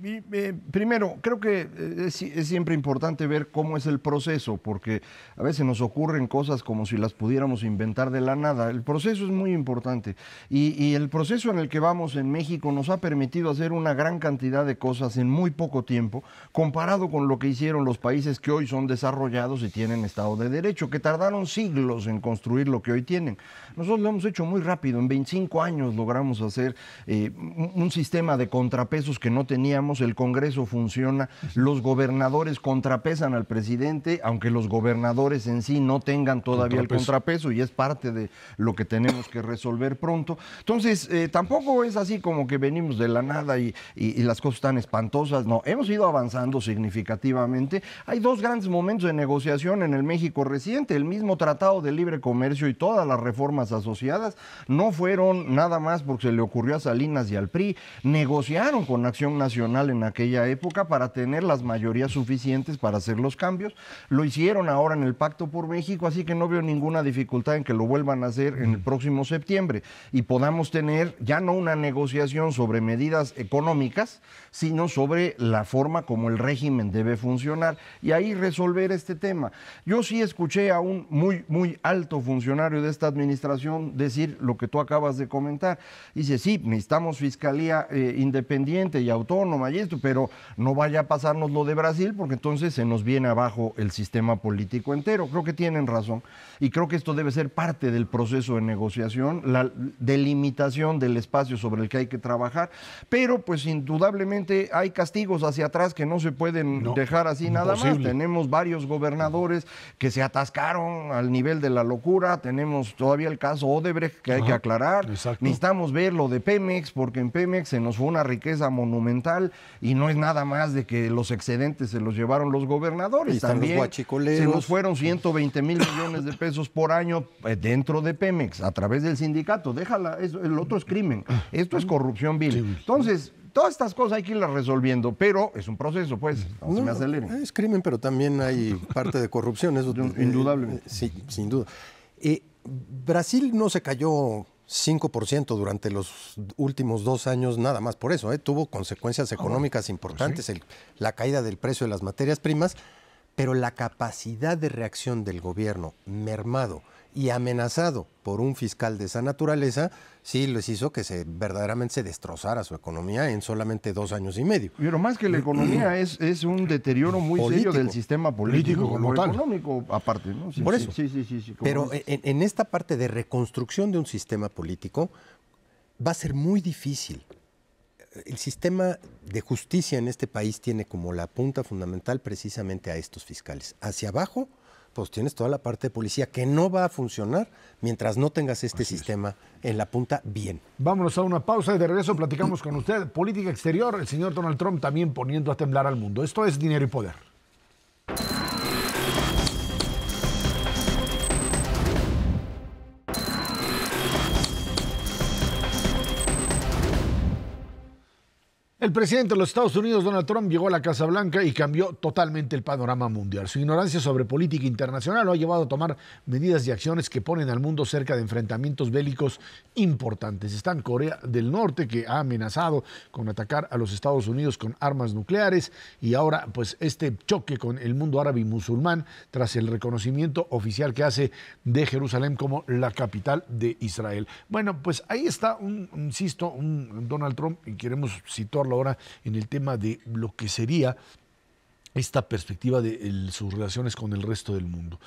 primero, creo que es siempre importante ver cómo es el proceso, porque a veces nos ocurren cosas como si las pudiéramos inventar de la nada. El proceso es muy importante y el proceso en el que vamos en México nos ha permitido hacer una gran cantidad de cosas en muy poco tiempo, comparado con lo que hicieron los países que hoy son desarrollados y tienen Estado de Derecho, que tardaron siglos en construir lo que hoy tienen. Nosotros lo hemos hecho muy rápido, en 25 años logramos hacer un sistema de contrapesos que no teníamos, el Congreso funciona, los gobernadores contrapesan al presidente, aunque los gobernadores en sí no tengan todavía el contrapeso y es parte de lo que tenemos que resolver pronto. Entonces, tampoco es así como que venimos de la nada y las cosas están espantosas, no, hemos ido avanzando significativamente. Hay dos grandes momentos de negociación en el México reciente, el mismo Tratado de Libre Comercio y todas las reformas asociadas no fueron nada más porque se le ocurrió a Salinas y al PRI, negociaron con Acción Nacional en aquella época para tener las mayorías suficientes para hacer los cambios, lo hicieron ahora en el Pacto por México, así que no veo ninguna dificultad en que lo vuelvan a hacer en el próximo septiembre y podamos tener ya no una negociación sobre medidas económicas, sino sobre la forma como el régimen debe funcionar y ahí resolver este tema. Yo sí escuché a un muy alto funcionario de esta administración decir lo que tú acabas de comentar. Dice, sí, necesitamos fiscalía independiente y autónoma y esto, pero no vaya a pasarnos lo de Brasil porque entonces se nos viene abajo el sistema político entero. Creo que tienen razón y creo que esto debe ser parte del proceso de negociación, la delimitación del espacio sobre el que hay que trabajar, pero pues indudablemente hay castigos hacia atrás que no se pueden dejar así nada más. Tenemos varios gobernadores que se atascaron al nivel de la locura, tenemos todavía el caso Odebrecht que hay que aclarar, necesitamos ver lo de Pemex, porque en Pemex se nos fue una riqueza monumental y no es nada más de que los excedentes se los llevaron los gobernadores. También se nos fueron 120 mil millones de pesos por año dentro de Pemex, a través del sindicato. Déjala, el otro es crimen, esto es corrupción vil. Entonces, todas estas cosas hay que irlas resolviendo, pero es un proceso, pues, no se me aceleren. Es crimen, pero también hay parte de corrupción, eso indudablemente. Sí, sin duda. Brasil no se cayó 5% durante los últimos 2 años, nada más por eso, tuvo consecuencias económicas importantes, pues sí. La caída del precio de las materias primas, pero la capacidad de reacción del gobierno mermado y amenazado por un fiscal de esa naturaleza, sí les hizo que verdaderamente se destrozara su economía en solamente 2 años y medio. Pero más que la economía es un deterioro muy serio del sistema político como tal. Económico aparte, ¿no? Por eso. Sí, pero en esta parte de reconstrucción de un sistema político va a ser muy difícil. El sistema de justicia en este país tiene como la punta fundamental precisamente a estos fiscales. Hacia abajo pues tienes toda la parte de policía que no va a funcionar mientras no tengas este sistema en la punta bien. Vámonos a una pausa y de regreso platicamos con usted. Política exterior, el señor Donald Trump también poniendo a temblar al mundo. Esto es Dinero y Poder. El presidente de los Estados Unidos, Donald Trump, llegó a la Casa Blanca y cambió totalmente el panorama mundial. Su ignorancia sobre política internacional lo ha llevado a tomar medidas y acciones que ponen al mundo cerca de enfrentamientos bélicos importantes. Está en Corea del Norte, que ha amenazado con atacar a los Estados Unidos con armas nucleares, y ahora pues este choque con el mundo árabe y musulmán tras el reconocimiento oficial que hace de Jerusalén como la capital de Israel. Bueno, pues ahí está un Donald Trump, y queremos situarlo ahora en el tema de lo que sería esta perspectiva de sus relaciones con el resto del mundo.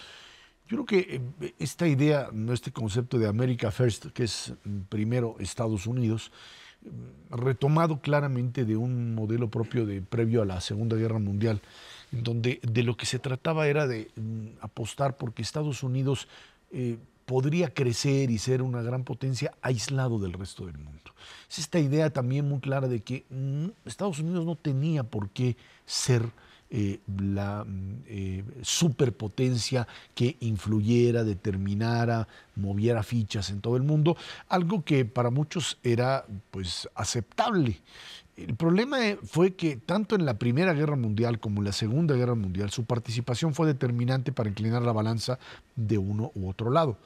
Yo creo que esta idea, este concepto de America First, que es primero Estados Unidos, retomado claramente de un modelo propio previo a la Segunda Guerra Mundial, en donde de lo que se trataba era de apostar porque Estados Unidos podría crecer y ser una gran potencia aislado del resto del mundo. Es esta idea también muy clara de que Estados Unidos no tenía por qué ser la superpotencia que influyera, determinara, moviera fichas en todo el mundo, algo que para muchos era pues aceptable. El problema fue que tanto en la Primera Guerra Mundial como en la Segunda Guerra Mundial su participación fue determinante para inclinar la balanza de uno u otro lado.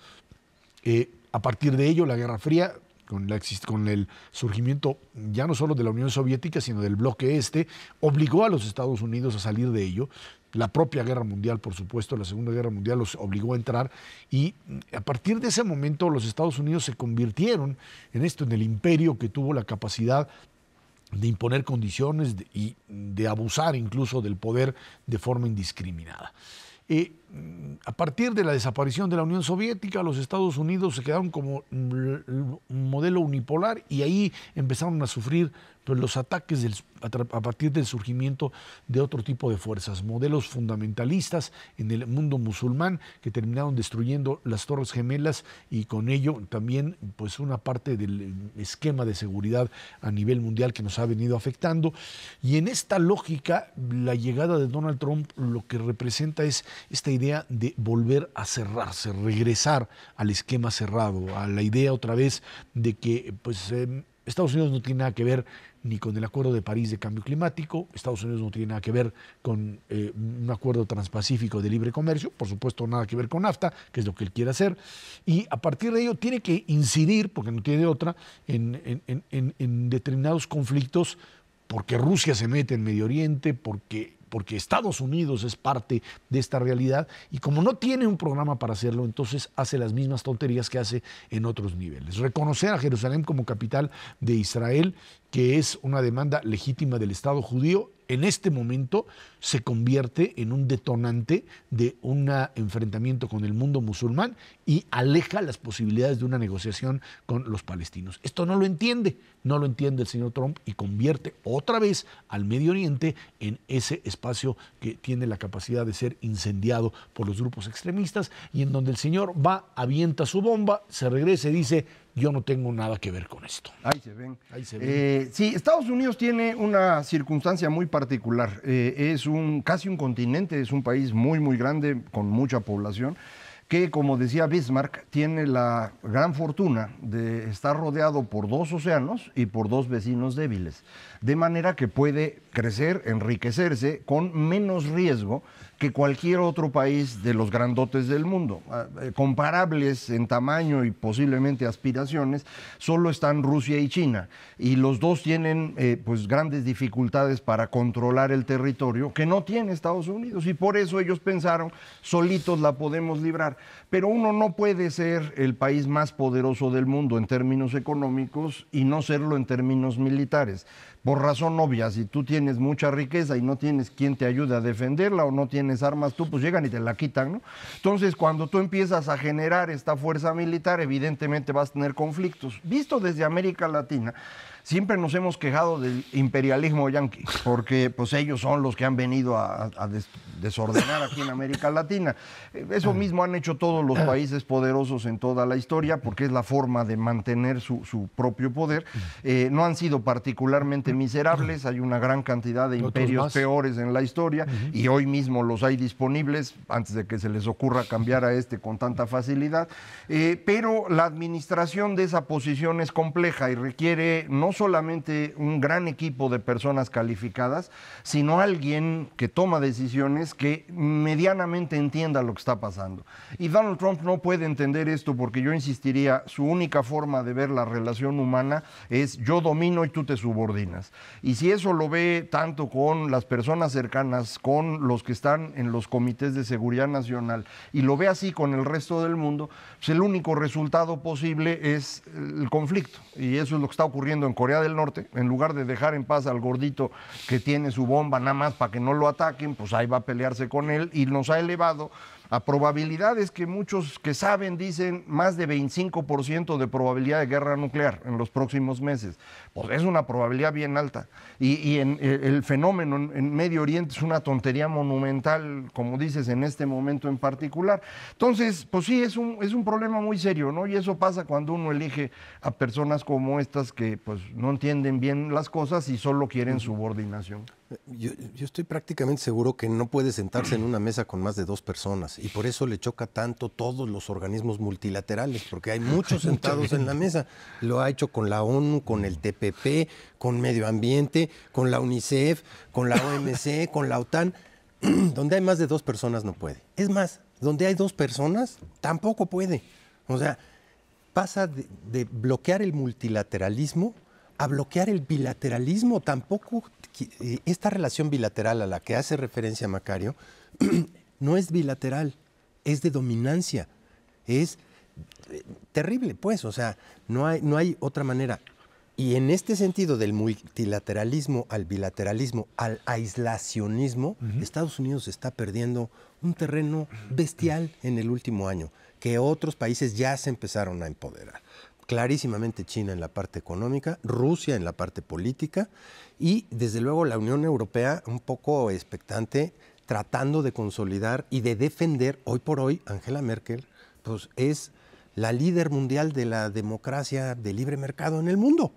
A partir de ello, la Guerra Fría, con el surgimiento ya no solo de la Unión Soviética, sino del bloque este, obligó a los Estados Unidos a salir de ello. La propia Guerra Mundial, por supuesto, la Segunda Guerra Mundial los obligó a entrar, y a partir de ese momento los Estados Unidos se convirtieron en el imperio que tuvo la capacidad de imponer condiciones y de abusar incluso del poder de forma indiscriminada. A partir de la desaparición de la Unión Soviética, los Estados Unidos se quedaron como un modelo unipolar, y ahí empezaron a sufrir pues, los ataques a partir del surgimiento de otro tipo de fuerzas, modelos fundamentalistas en el mundo musulmán que terminaron destruyendo las Torres Gemelas, y con ello también pues, una parte del esquema de seguridad a nivel mundial que nos ha venido afectando. Y en esta lógica, la llegada de Donald Trump lo que representa es esta idea de volver a cerrarse, regresar al esquema cerrado, a la idea otra vez de que pues, Estados Unidos no tiene nada que ver ni con el Acuerdo de París de Cambio Climático, Estados Unidos no tiene nada que ver con un acuerdo transpacífico de libre comercio, por supuesto nada que ver con NAFTA, que es lo que él quiere hacer, y a partir de ello tiene que incidir, porque no tiene otra, en determinados conflictos, porque Rusia se mete en Medio Oriente, porque Estados Unidos es parte de esta realidad, y como no tiene un programa para hacerlo, entonces hace las mismas tonterías que hace en otros niveles. Reconocer a Jerusalén como capital de Israel, que es una demanda legítima del Estado judío, en este momento se convierte en un detonante de un enfrentamiento con el mundo musulmán y aleja las posibilidades de una negociación con los palestinos. Esto no lo entiende el señor Trump, y convierte otra vez al Medio Oriente en ese espacio que tiene la capacidad de ser incendiado por los grupos extremistas, y en donde el señor va, avienta su bomba, se regresa y dice: yo no tengo nada que ver con esto. Ahí se ven. Sí, Estados Unidos tiene una circunstancia muy particular. Es casi un continente, es un país muy, muy grande, con mucha población, que, como decía Bismarck, tiene la gran fortuna de estar rodeado por dos océanos y por dos vecinos débiles, de manera que puede crecer, enriquecerse con menos riesgo que cualquier otro país de los grandotes del mundo. Comparables en tamaño y posiblemente aspiraciones, solo están Rusia y China, y los dos tienen pues grandes dificultades para controlar el territorio que no tiene Estados Unidos, y por eso ellos pensaron: solitos la podemos librar. Pero uno no puede ser el país más poderoso del mundo en términos económicos y no serlo en términos militares. Por razón obvia, si tú tienes mucha riqueza y no tienes quien te ayude a defenderla, o no tienes armas tú, pues llegan y te la quitan, ¿no? Entonces, cuando tú empiezas a generar esta fuerza militar, evidentemente vas a tener conflictos. Visto desde América Latina, siempre nos hemos quejado del imperialismo yanqui, porque pues ellos son los que han venido a desordenar aquí en América Latina. Eso mismo han hecho todos los países poderosos en toda la historia, porque es la forma de mantener su propio poder. No han sido particularmente miserables, hay una gran cantidad de imperios peores en la historia, y hoy mismo los hay disponibles, antes de que se les ocurra cambiar a este con tanta facilidad. Pero la administración de esa posición es compleja y requiere no solamente un gran equipo de personas calificadas, sino alguien que toma decisiones que medianamente entienda lo que está pasando. Y Donald Trump no puede entender esto, porque yo insistiría, su única forma de ver la relación humana es yo domino y tú te subordinas. Y si eso lo ve tanto con las personas cercanas, con los que están en los comités de seguridad nacional, y lo ve así con el resto del mundo, pues el único resultado posible es el conflicto. Y eso es lo que está ocurriendo en Corea del Norte. En lugar de dejar en paz al gordito que tiene su bomba nada más para que no lo ataquen, pues ahí va a pelearse con él, y nos ha elevado a probabilidades que muchos que saben dicen más de 25% de probabilidad de guerra nuclear en los próximos meses. Pues es una probabilidad bien alta. Y el fenómeno en Medio Oriente es una tontería monumental, como dices, en este momento en particular. Entonces, pues sí, es un problema muy serio, ¿no? Y eso pasa cuando uno elige a personas como estas que pues no entienden bien las cosas y solo quieren subordinación. Yo estoy prácticamente seguro que no puede sentarse en una mesa con más de 2 personas, y por eso le choca tanto todos los organismos multilaterales, porque hay muchos sentados en la mesa. Lo ha hecho con la ONU, con el TPP, con Medio Ambiente, con la UNICEF, con la OMC, con la OTAN. Donde hay más de 2 personas no puede. Es más, donde hay 2 personas tampoco puede. O sea, pasa de bloquear el multilateralismo a bloquear el bilateralismo. Tampoco esta relación bilateral a la que hace referencia Macario no es bilateral, es de dominancia, es terrible, pues, o sea, no hay otra manera. Y en este sentido, del multilateralismo al bilateralismo, al aislacionismo, Estados Unidos está perdiendo un terreno bestial en el último año, que otros países ya se empezaron a empoderar. Clarísimamente China en la parte económica, Rusia en la parte política, y desde luego la Unión Europea un poco expectante, tratando de consolidar y de defender. Hoy por hoy Angela Merkel pues, es la líder mundial de la democracia de libre mercado en el mundo.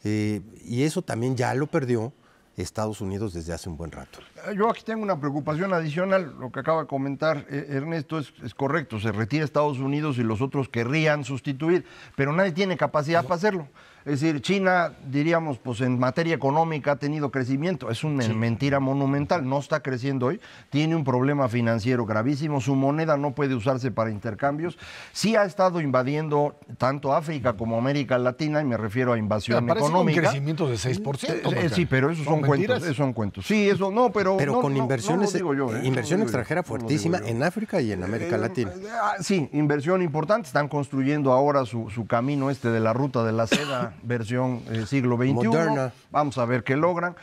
Y eso también ya lo perdió Estados Unidos desde hace un buen rato. Yo aquí tengo una preocupación adicional. Lo que acaba de comentar Ernesto es correcto. Se retira Estados Unidos y los otros querrían sustituir, pero nadie tiene capacidad para hacerlo. Es decir, China, diríamos, pues en materia económica ha tenido crecimiento. Es una mentira monumental. No está creciendo hoy. Tiene un problema financiero gravísimo. Su moneda no puede usarse para intercambios. Sí ha estado invadiendo tanto África como América Latina, y me refiero a invasión económica. Un crecimiento de 6%. Sí, pero esos son cuentos. Esos son cuentos. Sí, eso no, pero con inversiones, inversión extranjera yo. fuertísima en África y en América Latina. Sí, inversión importante. Están construyendo ahora su camino de la ruta de la seda, versión siglo XXI. Moderna. Vamos a ver qué logran.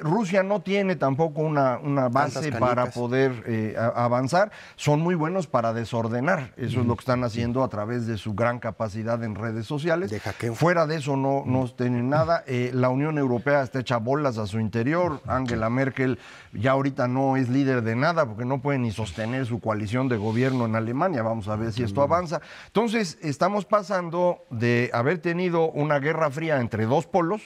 Rusia no tiene tampoco una base para poder avanzar. Son muy buenos para desordenar. Eso es lo que están haciendo a través de su gran capacidad en redes sociales. De hackeo. Fuera de eso no tienen nada. La Unión Europea está hecha bolas a su interior. Angela Merkel ya ahorita no es líder de nada, porque no puede ni sostener su coalición de gobierno en Alemania. Vamos a ver si esto avanza. Entonces, estamos pasando de haber tenido una guerra fría entre 2 polos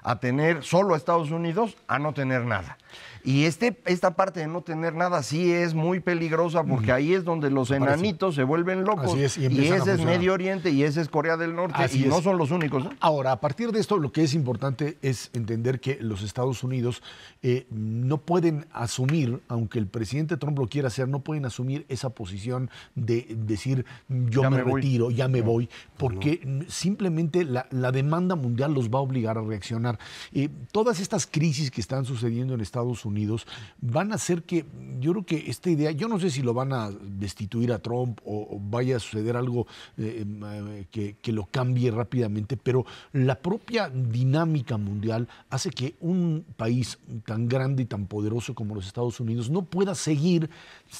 a tener solo a Estados Unidos a no tener nada. Y esta parte de no tener nada sí es muy peligrosa, porque ahí es donde los enanitos se vuelven locos. Así es, y ese es Medio Oriente y ese es Corea del Norte. Así no son los únicos, ¿no? Ahora, a partir de esto, lo que es importante es entender que los Estados Unidos no pueden asumir, aunque el presidente Trump lo quiera hacer, no pueden asumir esa posición de decir yo me retiro, ya me voy, porque simplemente la demanda mundial los va a obligar a reaccionar. Todas estas crisis que están sucediendo en Estados Unidos Unidos van a hacer que, yo creo que esta idea, yo no sé si lo van a destituir a Trump o vaya a suceder algo que lo cambie rápidamente, pero la propia dinámica mundial hace que un país tan grande y tan poderoso como los Estados Unidos no pueda seguir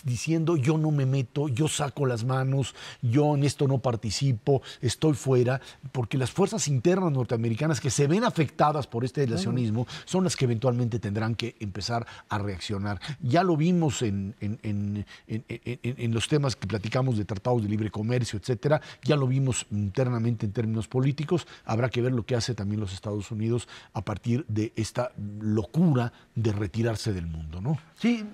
diciendo yo no me meto, yo saco las manos, yo en esto no participo, estoy fuera, porque las fuerzas internas norteamericanas que se ven afectadas por este aislacionismo son las que eventualmente tendrán que empezar a reaccionar. Ya lo vimos en los temas que platicamos de tratados de libre comercio, etcétera, ya lo vimos internamente en términos políticos, habrá que ver lo que hace también los Estados Unidos a partir de esta locura de retirarse del mundo, ¿no? Sí.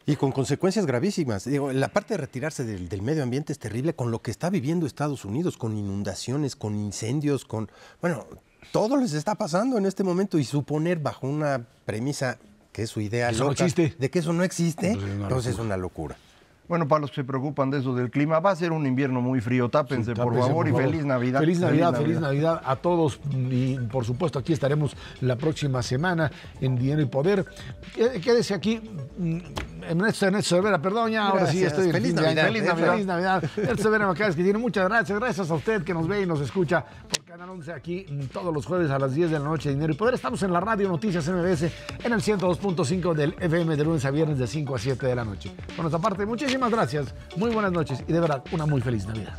Y con consecuencias gravísimas. Digo, la parte de retirarse del medio ambiente es terrible con lo que está viviendo Estados Unidos, con inundaciones, con incendios, bueno, todo les está pasando en este momento y suponer bajo una premisa que es su idea loca, de que eso no existe, entonces es una locura. Bueno, para los que se preocupan de eso del clima, va a ser un invierno muy frío. Tápense, por favor, y feliz Navidad. Feliz Navidad a todos. Y por supuesto, aquí estaremos la próxima semana en Dinero y Poder. Quédese aquí. Ernesto Rivera, perdón, ya ahora sí estoy. Feliz Navidad. Feliz Navidad. Ernesto Rivera Macáez, que tiene muchas gracias. Gracias a usted que nos ve y nos escucha por Canal 11 aquí todos los jueves a las 10 de la noche. Dinero y Poder. Estamos en la radio Noticias MBS en el 102.5 del FM de lunes a viernes de 5 a 7 de la noche. Por nuestra parte, muchísimas gracias, muy buenas noches y de verdad una muy feliz Navidad.